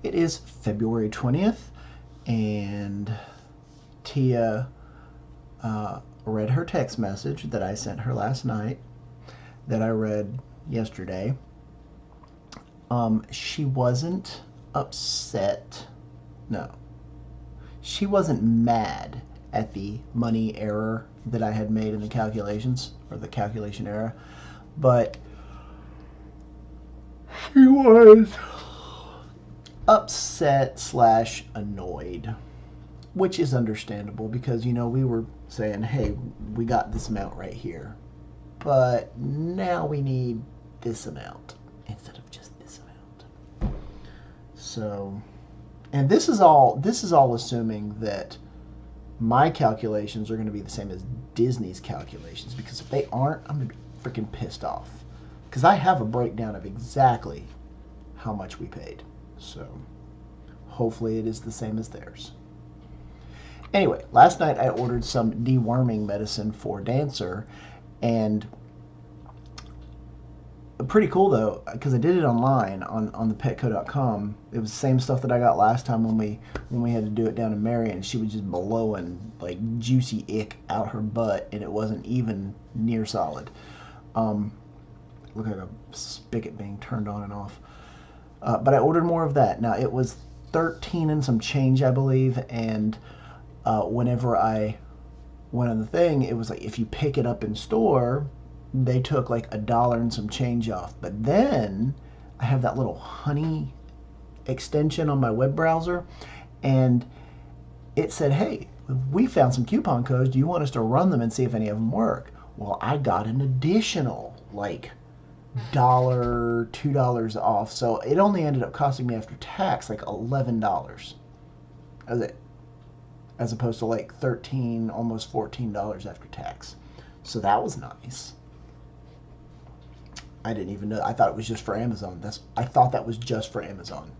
It is February 20th, and Tia read her text message that I sent her last night, that I read yesterday. She wasn't upset. No. She wasn't mad at the money error that I had made in the calculations, or the calculation error, but she was upset slash annoyed, which is understandable because, we were saying, hey, we got this amount right here, but now we need this amount instead of just this amount. So, and this is all assuming that my calculations are going to be the same as Disney's calculations, because if they aren't, I'm going to be freaking pissed off, because I have a breakdown of exactly how much we paid. So hopefully it is the same as theirs. Anyway, last night I ordered some deworming medicine for Dancer, and pretty cool though, because I did it online on the petco.com. It was the same stuff that I got last time when we had to do it down in Marion. She was just blowing like juicy ick out her butt, and it wasn't even near solid. Look like a spigot being turned on and off. But I ordered more of that. Now it was 13 and some change, I believe, and whenever I went on the thing, it was like if you pick it up in store, they took like $1 and some change off. But then I have that little Honey extension on my web browser, and it said, hey, we found some coupon codes. Do you want us to run them and see if any of them work? Well, I got an additional like $2 off. So it only ended up costing me after tax like $11. As opposed to like $13, almost $14 after tax. So that was nice. I didn't even know. I thought it was just for Amazon. I thought that was just for Amazon.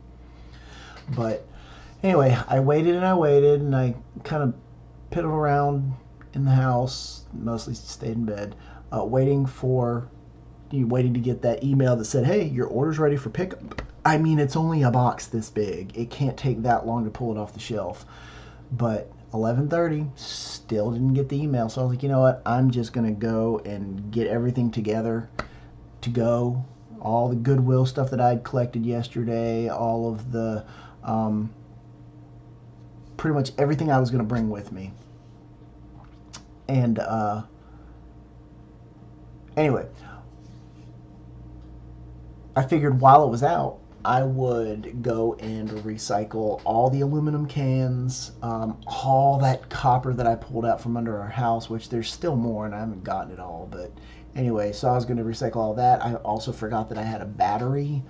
But anyway, I waited and I kind of piddled around in the house, mostly stayed in bed, waiting to get that email that said, hey, your order's ready for pickup. I mean, it's only a box this big. It can't take that long to pull it off the shelf. But 11:30, still didn't get the email. So I was like, you know what? I'm just going to go and get everything together to go. All the Goodwill stuff that I'd collected yesterday, all of the, pretty much everything I was going to bring with me. And anyway, I figured while it was out, I would go and recycle all the aluminum cans, all that copper that I pulled out from under our house, which there's still more and I haven't gotten it all. But anyway, so I was going to recycle all that. I also forgot that I had a battery.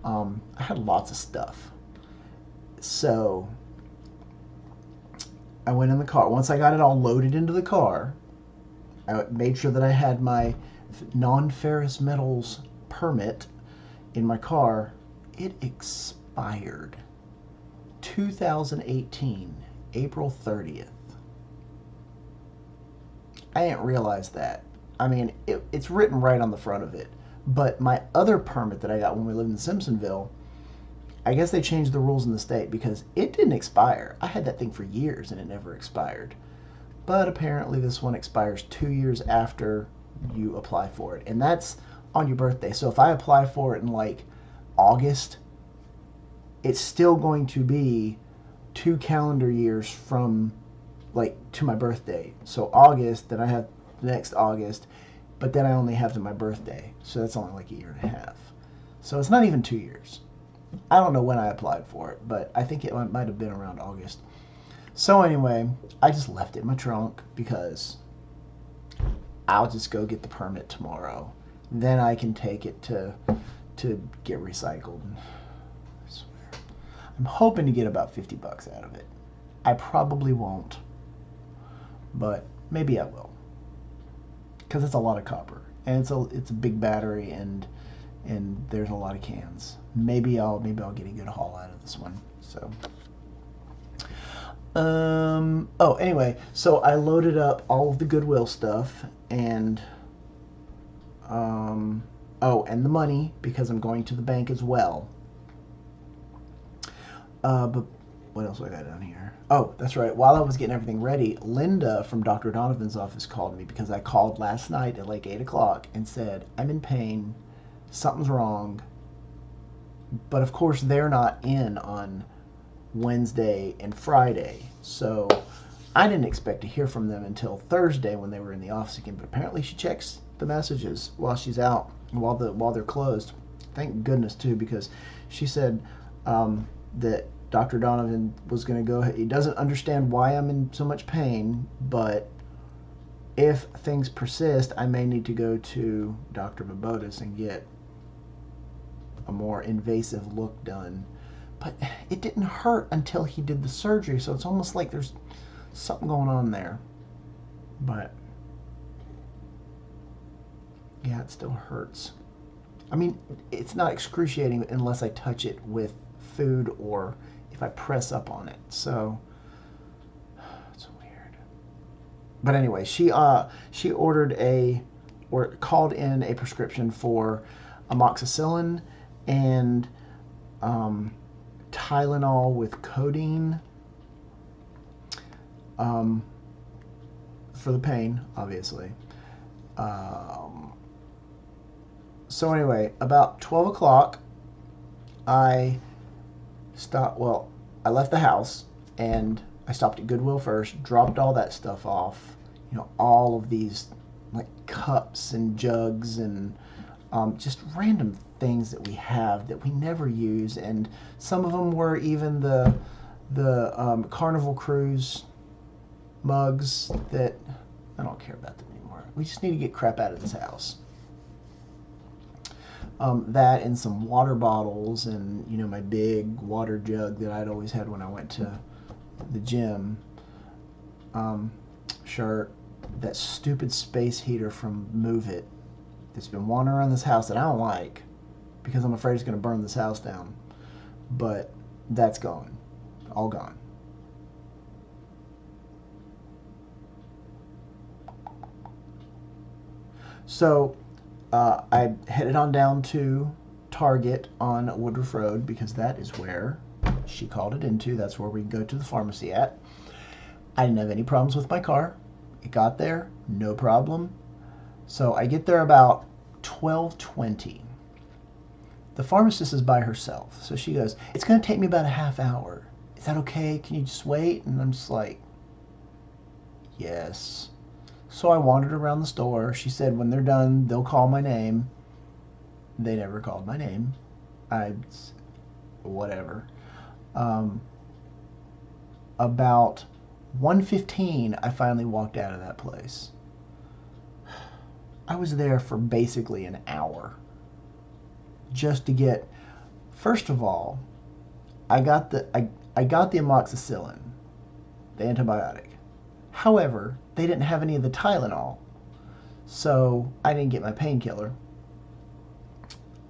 I had lots of stuff. So I went in the car. Once I got it all loaded into the car, I made sure that I had my non-ferrous metals permit in my car. It expired 2018, April 30th. I didn't realize that. I mean, it's written right on the front of it. But my other permit that I got when we lived in Simpsonville, I guess they changed the rules in the state because it didn't expire. I had that thing for years and it never expired. But apparently this one expires 2 years after you apply for it. And that's on your birthday. So if I apply for it in like August, it's still going to be 2 calendar years from like to my birthday. So August, then I have the next August, but then I only have to my birthday. So that's only like a year and a half. So it's not even 2 years. I don't know when I applied for it, but I think it might have been around August. So anyway, I just left it in my trunk because I'll just go get the permit tomorrow. Then I can take it to get recycled. I swear. I'm hoping to get about $50 out of it. I probably won't, but maybe I will, because it's a lot of copper and it's a big battery and there's a lot of cans. Maybe I'll get a good haul out of this one. So anyway, so I loaded up all of the Goodwill stuff and and the money, because I'm going to the bank as well. But what else do I got down here? Oh, that's right. While I was getting everything ready, Linda from Dr. Donovan's office called me because I called last night at like 8 o'clock and said, I'm in pain. Something's wrong. But of course, they're not in on Wednesday and Friday. So I didn't expect to hear from them until Thursday when they were in the office again. But apparently, she checks the messages while she's out, while they're closed. Thank goodness, too, because she said that Dr. Donovan was going to go ahead. He doesn't understand why I'm in so much pain, but if things persist, I may need to go to Dr. Babotis and get a more invasive look done. But it didn't hurt until he did the surgery, so it's almost like there's something going on there. But yeah, it still hurts. I mean, it's not excruciating unless I touch it with food or if I press up on it. So it's weird. But anyway, she ordered or called in a prescription for amoxicillin and Tylenol with codeine for the pain, obviously. So anyway, about 12 o'clock, I left the house and I stopped at Goodwill first, dropped all that stuff off, all of these like cups and jugs and just random things that we have that we never use, and some of them were even the Carnival Cruise mugs that I don't care about them anymore. We just need to get crap out of this house. That and some water bottles and my big water jug that I'd always had when I went to the gym. Shirt, that stupid space heater from Move It that's been wandering around this house that I don't like because I'm afraid it's going to burn this house down. But that's gone. All gone. So I headed on down to Target on Woodruff Road because that is where she called it into. That's where we go to the pharmacy at. I didn't have any problems with my car. It got there, no problem. So I get there about 12:20. The pharmacist is by herself. So she goes, it's going to take me about a half hour. Is that okay? Can you just wait? And I'm just like, yes. So I wandered around the store. She said when they're done, they'll call my name. They never called my name. Whatever. About 1:15, I finally walked out of that place. I was there for basically an hour just to get. First of all, I got the amoxicillin, the antibiotic. However, they didn't have any of the Tylenol, so I didn't get my painkiller.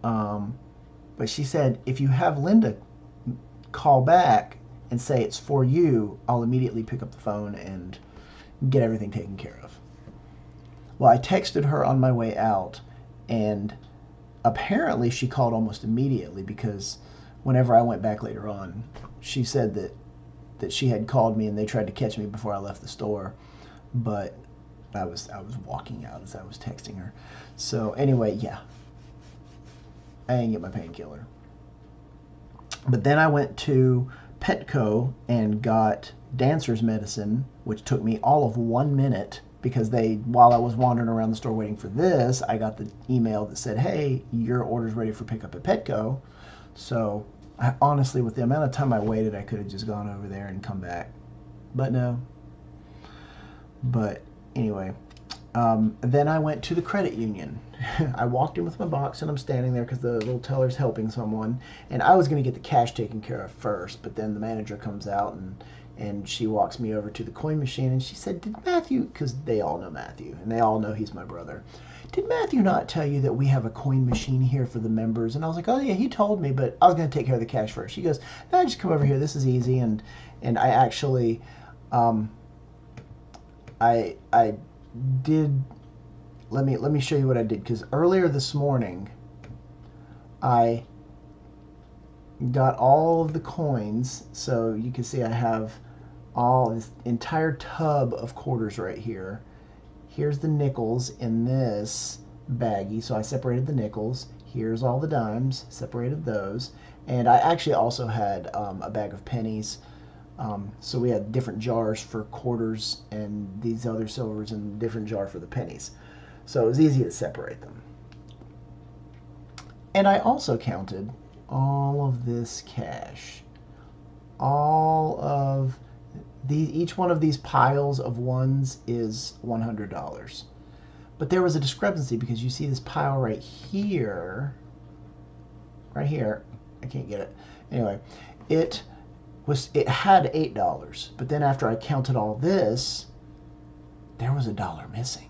But she said, if you have Linda call back and say it's for you, I'll immediately pick up the phone and get everything taken care of. Well, I texted her on my way out, and apparently she called almost immediately because whenever I went back later on, she said that she had called me and they tried to catch me before I left the store, but I was walking out as I was texting her. So anyway, yeah, I didn't get my painkiller. But then I went to Petco and got dancer's medicine, which took me all of 1 minute because while I was wandering around the store waiting for this, I got the email that said, hey, your order's ready for pickup at Petco. So I honestly, with the amount of time I waited, I could have just gone over there and come back. But no. But anyway, then I went to the credit union. I walked in with my box and I'm standing there because the little teller's helping someone. And I was going to get the cash taken care of first, but then the manager comes out and she walks me over to the coin machine and she said, did Matthew, because they all know Matthew and they all know he's my brother, did Matthew not tell you that we have a coin machine here for the members? And I was like, oh yeah, he told me, but I was going to take care of the cash first. She goes, no, just come over here. This is easy. And I actually, I did, let me show you what I did, because earlier this morning, I got all of the coins. So you can see I have all this entire tub of quarters right here. Here's the nickels in this baggie, so I separated the nickels. Here's all the dimes, separated those. And I actually also had a bag of pennies. So we had different jars for quarters and these other silvers and a different jar for the pennies. So it was easy to separate them. And I also counted all of this cash. All of each one of these piles of ones is $100. But there was a discrepancy because you see this pile right here. Right here. I can't get it. Anyway, it had $8, but then after I counted all this, there was $1 missing.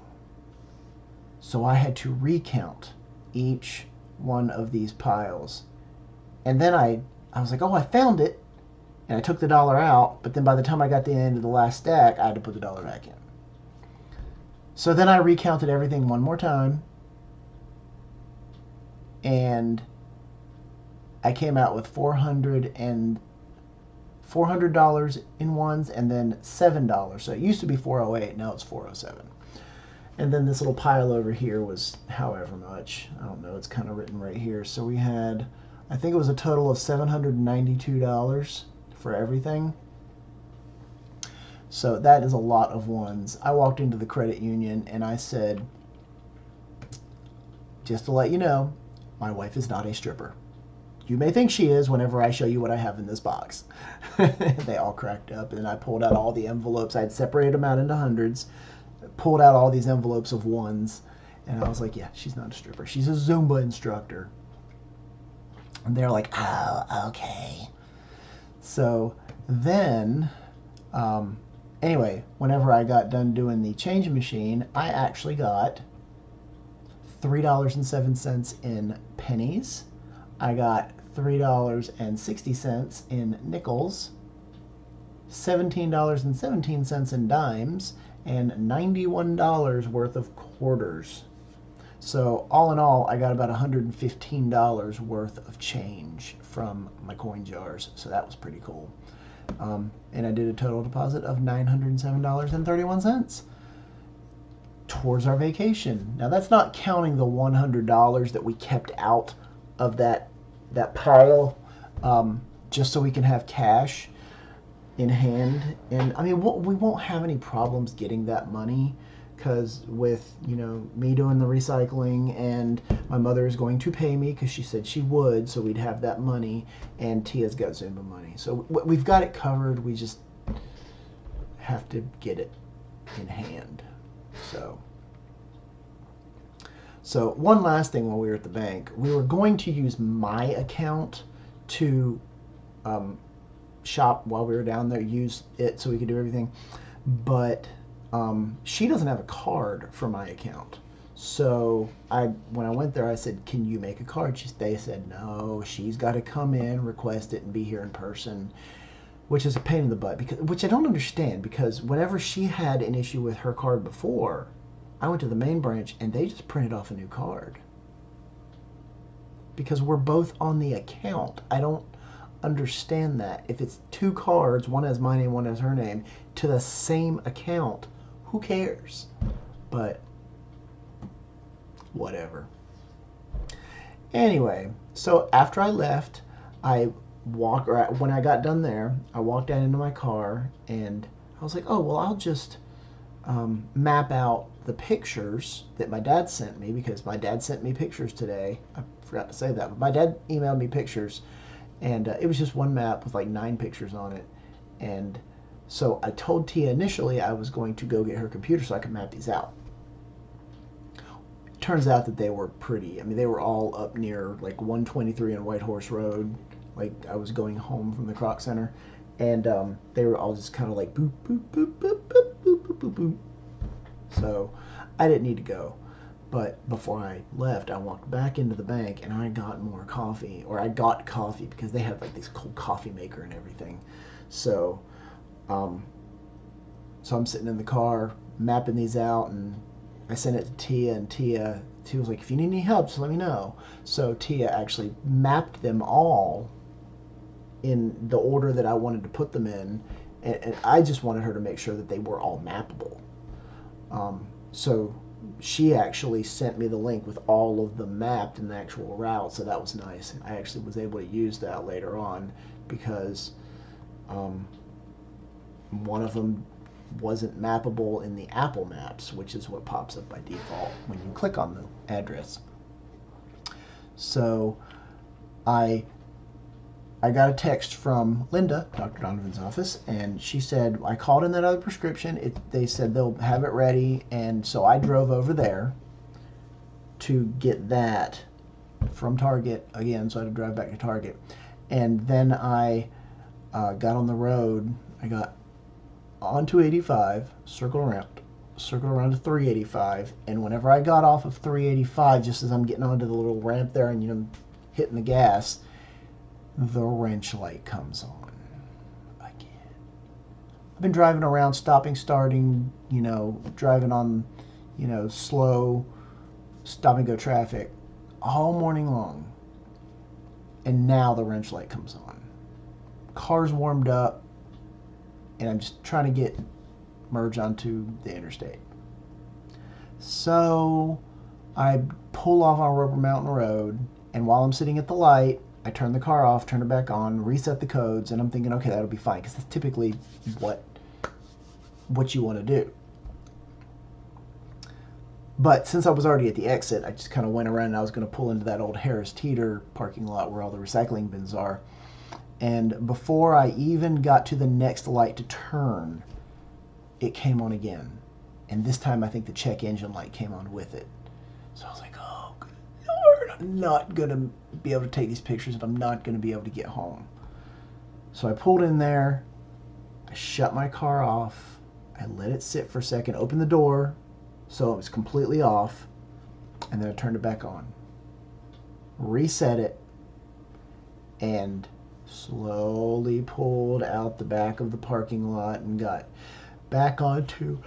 So I had to recount each one of these piles. And then I was like, oh, I found it. And I took the $1 out, but then by the time I got to the end of the last stack, I had to put the $1 back in. So then I recounted everything one more time, and I came out with $400 in ones, and then $7. So it used to be 408, now it's 407. And then this little pile over here was however much. I don't know, it's kind of written right here. So we had, I think it was a total of $792 for everything. So that is a lot of ones. I walked into the credit union and I said, just to let you know, my wife is not a stripper. You may think she is whenever I show you what I have in this box. They all cracked up, and I pulled out all the envelopes. I had separated them out into hundreds, pulled out all these envelopes of ones, and I was like, yeah, she's not a stripper. She's a Zumba instructor. And they're like, oh, okay. So then, anyway, whenever I got done doing the change machine, I actually got $3.07 in pennies. I got $3.60 in nickels, $17.17 in dimes, and $91 worth of quarters. So all in all, I got about $115 worth of change from my coin jars. So that was pretty cool. And I did a total deposit of $907.31 towards our vacation. Now that's not counting the $100 that we kept out of that pile, just so we can have cash in hand. And I mean, we won't have any problems getting that money, because with, you know, me doing the recycling, and my mother is going to pay me because she said she would, so we'd have that money, and Tia's got Zumba money. So we've got it covered. We just have to get it in hand. So one last thing while we were at the bank, we were going to use my account to shop while we were down there, use it so we could do everything. But she doesn't have a card for my account. So when I went there, I said, can you make a card? They said, no, she's got to come in, request it, and be here in person, which is a pain in the butt, which I don't understand, because whenever she had an issue with her card before, I went to the main branch and they just printed off a new card. Because we're both on the account. I don't understand that. If it's two cards, one has my name, one has her name, to the same account, who cares? But whatever. Anyway, so after I left, when I got done there, I walked down into my car and I was like, oh, well, I'll just map out the pictures that my dad sent me, because my dad sent me pictures today. I forgot to say that, but my dad emailed me pictures, and it was just one map with like 9 pictures on it. And so I told Tia initially I was going to go get her computer so I could map these out. It turns out that they were pretty. I mean, they were all up near like 123 and White Horse Road. Like I was going home from the Croc Center, and they were all just kind of like boop, boop, boop, boop, boop, boop, boop, boop, boop. So I didn't need to go. But before I left, I walked back into the bank and I got more coffee. Or I got coffee because they had like this cold coffee maker and everything. So I'm sitting in the car mapping these out, and I sent it to Tia, and Tia was like, if you need any help, just let me know. So Tia actually mapped them all in the order that I wanted to put them in, and I just wanted her to make sure that they were all mappable. So she actually sent me the link with all of them mapped in the actual route, so that was nice. I actually was able to use that later on because one of them wasn't mappable in the Apple Maps, which is what pops up by default when you click on the address. So I got a text from Linda, Dr. Donovan's office, and she said, I called in that other prescription. They said they'll have it ready, and so I drove over there to get that from Target again, so I had to drive back to Target. And then I got on the road. I got onto 85, circled around to 385, and whenever I got off of 385, just as I'm getting onto the little ramp there and hitting the gas, the wrench light comes on again. I've been driving around, stopping, starting, driving on, slow stop and go traffic all morning long. And now the wrench light comes on. Car's warmed up, and I'm just trying to merge onto the interstate. So I pull off on Roper Mountain Road, and while I'm sitting at the light, I turn the car off, turn it back on, reset the codes, and I'm thinking, okay, that'll be fine, because that's typically what you want to do. But since I was already at the exit, I just kind of went around, and I was going to pull into that old Harris Teeter parking lot where all the recycling bins are. And before I even got to the next light to turn, it came on again. And this time I think the check engine light came on with it. So I was like, oh, good Lord, I'm not going to be able to take these pictures if I'm not going to be able to get home. So I pulled in there, I shut my car off, I let it sit for a second, opened the door so it was completely off, and then I turned it back on. Reset it, and slowly pulled out the back of the parking lot and got back onto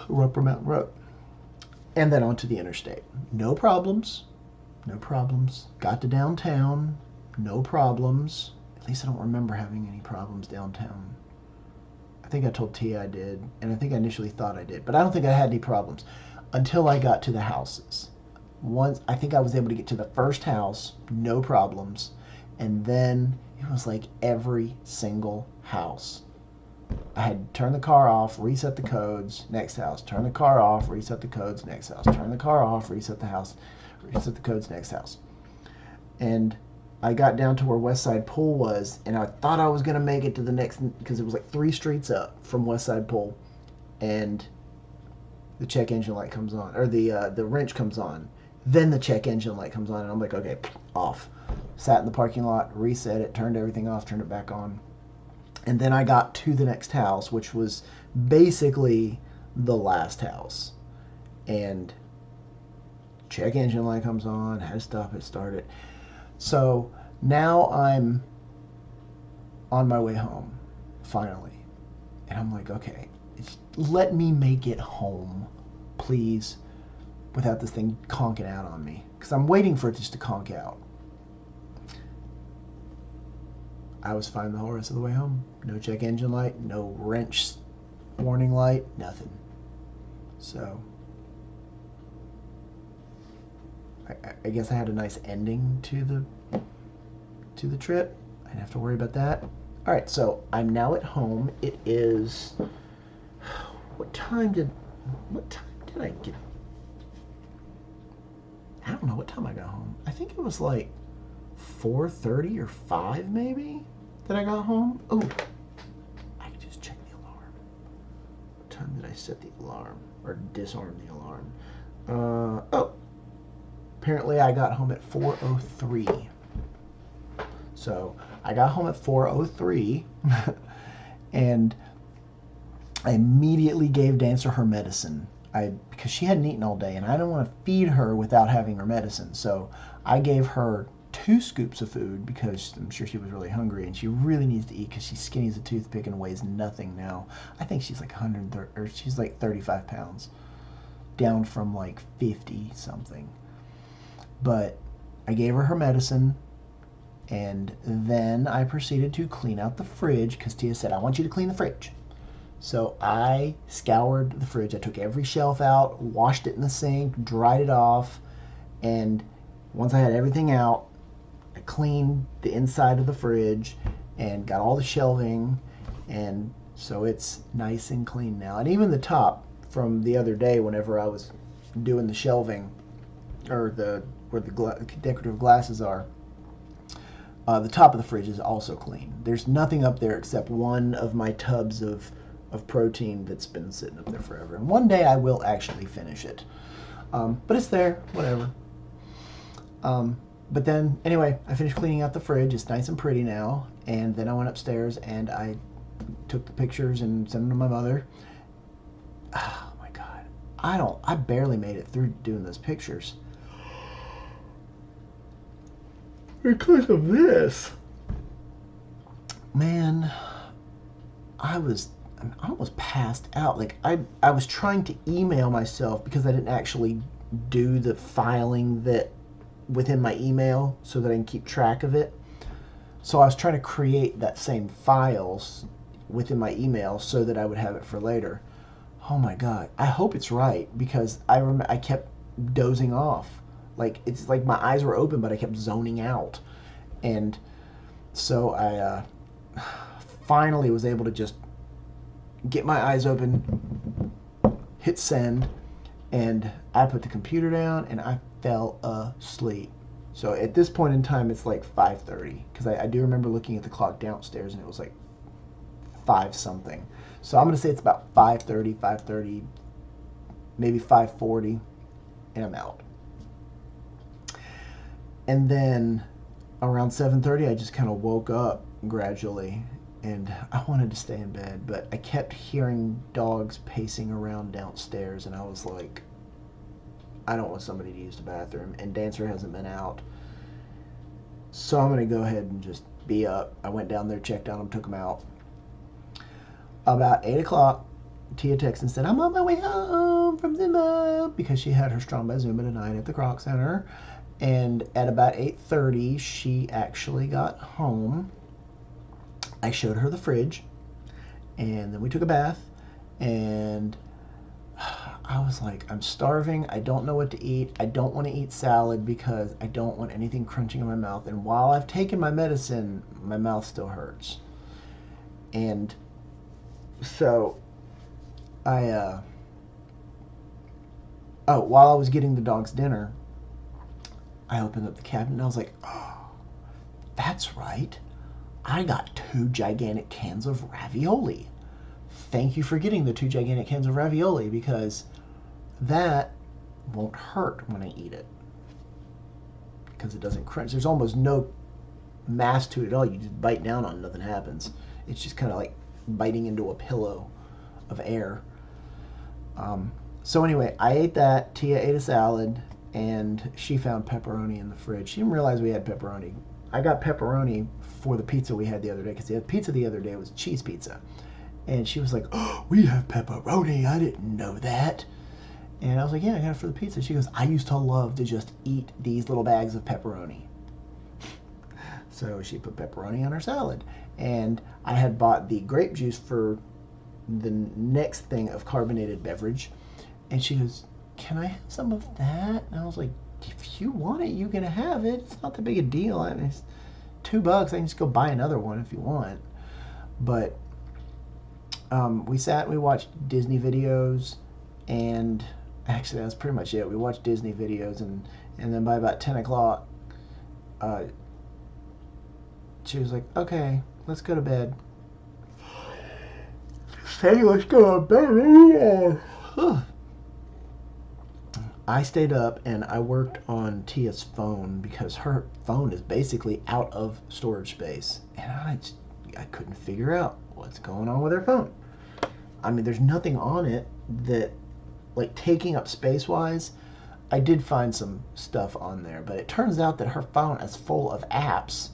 Roper Mountain Road. And then onto the interstate. No problems. Got to downtown. No problems. At least I don't remember having any problems downtown. I think I told T I did, and I think I initially thought I did, but I don't think I had any problems until I got to the houses. Once I think I was able to get to the first house, no problems, and then it was like every single house. I had to turn the car off, reset the codes, next house. Turn the car off, reset the codes, next house. Turn the car off, reset the house, reset the codes, next house. And I got down to where West Side Pool was, and I thought I was going to make it to the next, because it was like 3 streets up from West Side Pool, and the check engine light comes on, or the wrench comes on. Then the check engine light comes on, and I'm like, okay, off. Sat in the parking lot, reset it, turned everything off, turned it back on. And then I got to the next house, which was basically the last house. And check engine light comes on, had to stop it, start it. So now I'm on my way home, finally. And I'm like, okay, let me make it home, please, without this thing conking out on me. Because I'm waiting for it just to conk out. I was fine the whole rest of the way home. No check engine light, no wrench warning light, nothing. So I guess I had a nice ending to the trip. I didn't have to worry about that. All right, so I'm now at home. It is, what time did I get? I don't know what time I got home. I think it was like 4:30 or 5 maybe that I got home. Oh, I can just check the alarm. What time did I set the alarm or disarm the alarm? Oh, apparently I got home at 4:03. So I got home at 4:03 and I immediately gave Dancer her medicine. Because she hadn't eaten all day, and I didn't want to feed her without having her medicine. So I gave her 2 scoops of food because I'm sure she was really hungry, and she really needs to eat because she's skinny as a toothpick and weighs nothing now. I think she's like 130, or she's like 35 pounds, down from like 50 something. But I gave her her medicine, and then I proceeded to clean out the fridge because Tia said, I want you to clean the fridge. So I scoured the fridge. I took every shelf out, washed it in the sink, dried it off, and once I had everything out, I cleaned the inside of the fridge and got all the shelving, and so it's nice and clean now. And even the top from the other day, whenever I was doing the shelving, or where the decorative glasses are, the top of the fridge is also clean. There's nothing up there except one of my tubs of protein that's been sitting up there forever. And one day I will actually finish it. But it's there, whatever. But then, anyway, I finished cleaning out the fridge. It's nice and pretty now. And then I went upstairs and I took the pictures and sent them to my mother. Oh my God. I barely made it through doing those pictures. Because of this. Man, I almost passed out. Like I was trying to email myself because I didn't actually do the filing that within my email so that I can keep track of it. So I was trying to create that same files within my email so that I would have it for later. Oh my God. I hope it's right because I kept dozing off. Like it's like my eyes were open, but I kept zoning out. And so I finally was able to just get my eyes open, hit send, and I put the computer down and I fell asleep. So at this point in time, it's like 5:30 because I do remember looking at the clock downstairs and it was like 5 something. So I'm going to say it's about 5:30, maybe 5:40, and I'm out. And then around 7:30, I just kind of woke up gradually, and I wanted to stay in bed, but I kept hearing dogs pacing around downstairs, and I was like, I don't want somebody to use the bathroom, and Dancer hasn't been out. So I'm going to go ahead and just be up. I went down there, checked on them, took them out. About 8 o'clock, Tia texted and said, I'm on my way home from Zumba, because she had her Strong by Zumba tonight at the Croc Center. And at about 8:30, she actually got home. I showed her the fridge, and then we took a bath, and I was like, I'm starving. I don't know what to eat. I don't want to eat salad because I don't want anything crunching in my mouth. And while I've taken my medicine, my mouth still hurts. And so while I was getting the dog's dinner, I opened up the cabinet and I was like, oh, that's right. I got 2 gigantic cans of ravioli. Thank you for getting the 2 gigantic cans of ravioli because that won't hurt when I eat it. Because it doesn't crunch. There's almost no mass to it at all. You just bite down on it, nothing happens. It's just kind of like biting into a pillow of air. So anyway, I ate that. Tia ate a salad. And she found pepperoni in the fridge. She didn't realize we had pepperoni. I got pepperoni for the pizza we had the other day because the pizza the other day was cheese pizza. And she was like, oh, we have pepperoni. I didn't know that. And I was like, yeah, I got it for the pizza. She goes, I used to love to just eat these little bags of pepperoni. So she put pepperoni on her salad. And I had bought the grape juice for the next thing of carbonated beverage. And she goes, can I have some of that? And I was like, if you want it, you can have it. It's not that big a deal. I mean, it's $2. I can just go buy another one if you want. But we sat and we watched Disney videos, and actually that's pretty much it. We watched Disney videos, and then by about 10 o'clock, she was like, okay, let's go to bed. Hey, let's go to bed. I stayed up and I worked on Tia's phone because her phone is basically out of storage space. And I couldn't figure out what's going on with her phone. I mean, there's nothing on it that, like, taking up space-wise. I did find some stuff on there, but it turns out that her phone is full of apps.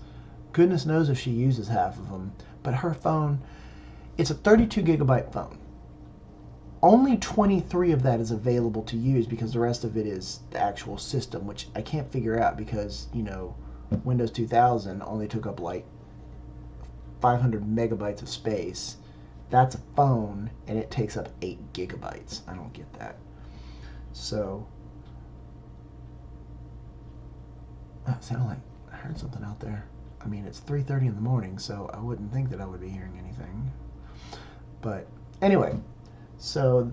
Goodness knows if she uses half of them. But her phone, it's a 32 gigabyte phone. only 23 of that is available to use because the rest of it is the actual system, which I can't figure out because, you know, Windows 2000 only took up like 500 megabytes of space. That's a phone, and it takes up 8 gigabytes. I don't get that. So, it sounded like I heard something out there. I mean, it's 3:30 in the morning, so I wouldn't think that I would be hearing anything. But anyway, so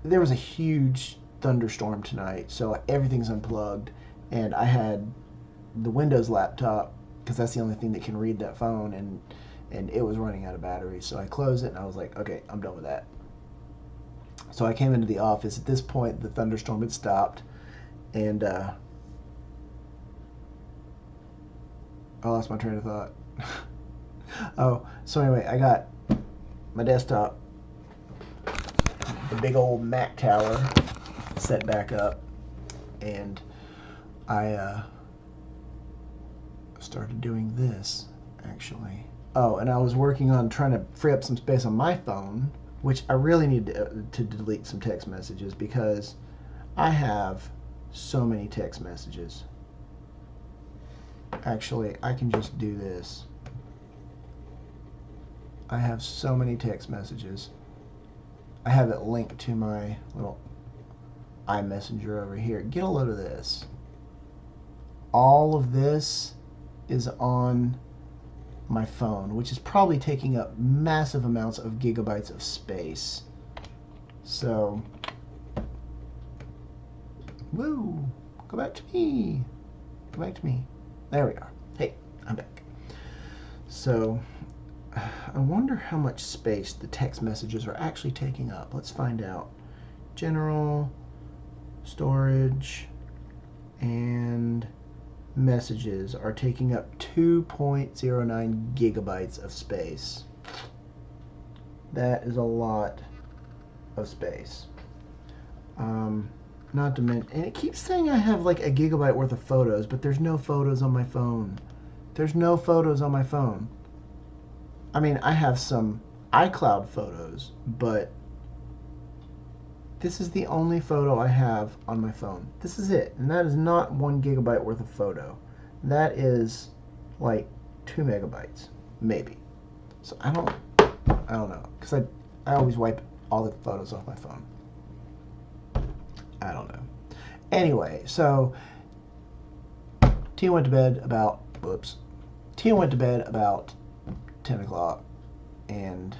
there was a huge thunderstorm tonight, so everything's unplugged, and I had the Windows laptop because that's the only thing that can read that phone, and it was running out of battery. So I closed it, and I was like, okay, I'm done with that. So I came into the office. At this point, the thunderstorm had stopped, and I lost my train of thought. Oh, so anyway, I got my desktop, the big old Mac tower, set back up, and I started doing this, actually. Oh, and I was working on trying to free up some space on my phone, which I really need to delete some text messages because I have so many text messages. Actually, I can just do this. I have so many text messages. I have it linked to my little iMessenger over here. Get a load of this. All of this is on my phone, which is probably taking up massive amounts of gigabytes of space. So, woo, go back to me. Go back to me. There we are. Hey, I'm back. So, I wonder how much space the text messages are actually taking up. Let's find out. General, storage, and messages are taking up 2.09 gigabytes of space. That is a lot of space. Not to mention, and it keeps saying I have like a gigabyte worth of photos, but there's no photos on my phone. There's no photos on my phone. I mean, I have some iCloud photos, but this is the only photo I have on my phone. This is it, and that is not 1 gigabyte worth of photo. That is like 2 megabytes, maybe. So I don't know, because I always wipe all the photos off my phone. I don't know. Anyway, so Tia went to bed about, Tia went to bed about 10 o'clock, and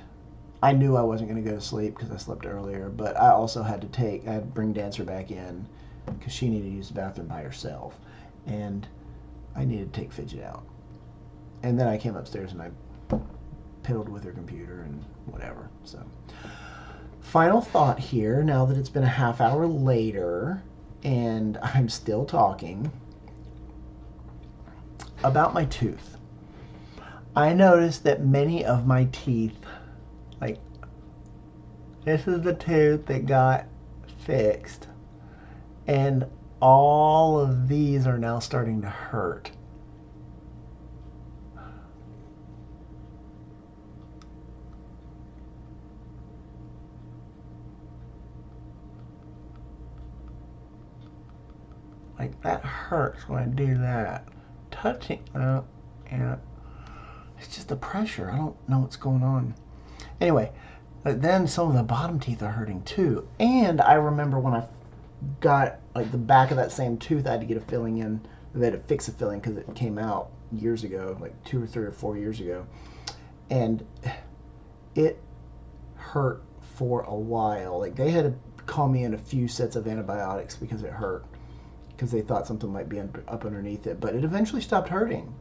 I knew I wasn't going to go to sleep because I slept earlier, but I also had to bring Dancer back in because she needed to use the bathroom by herself, and I needed to take Fidget out. And then I came upstairs and I piddled with her computer and whatever. So, final thought here, now that it's been a half hour later and I'm still talking about my tooth. I noticed that many of my teeth, like this is the tooth that got fixed, and all of these are now starting to hurt. Like that hurts when I do that. Touching, and it's just the pressure. I don't know what's going on. Anyway, but then some of the bottom teeth are hurting too. And I remember when I got like the back of that same tooth, I had to get a filling in. They had to fix a filling because it came out years ago, like 2 or 3 or 4 years ago. And it hurt for a while. Like they had to call me in a few sets of antibiotics because it hurt, because they thought something might be up underneath it. But it eventually stopped hurting.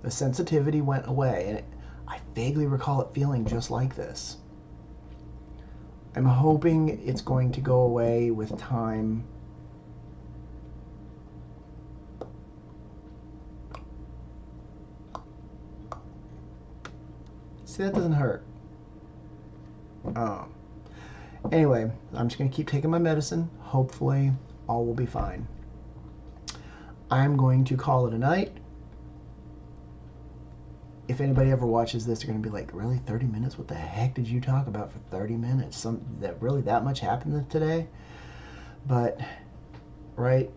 The sensitivity went away, and I vaguely recall it feeling just like this. I'm hoping it's going to go away with time. See, that doesn't hurt. Anyway, I'm just going to keep taking my medicine. Hopefully, all will be fine. I'm going to call it a night. if anybody ever watches this, they're going to be like, really, 30 minutes? What the heck did you talk about for 30 minutes? That much happened today? But, right,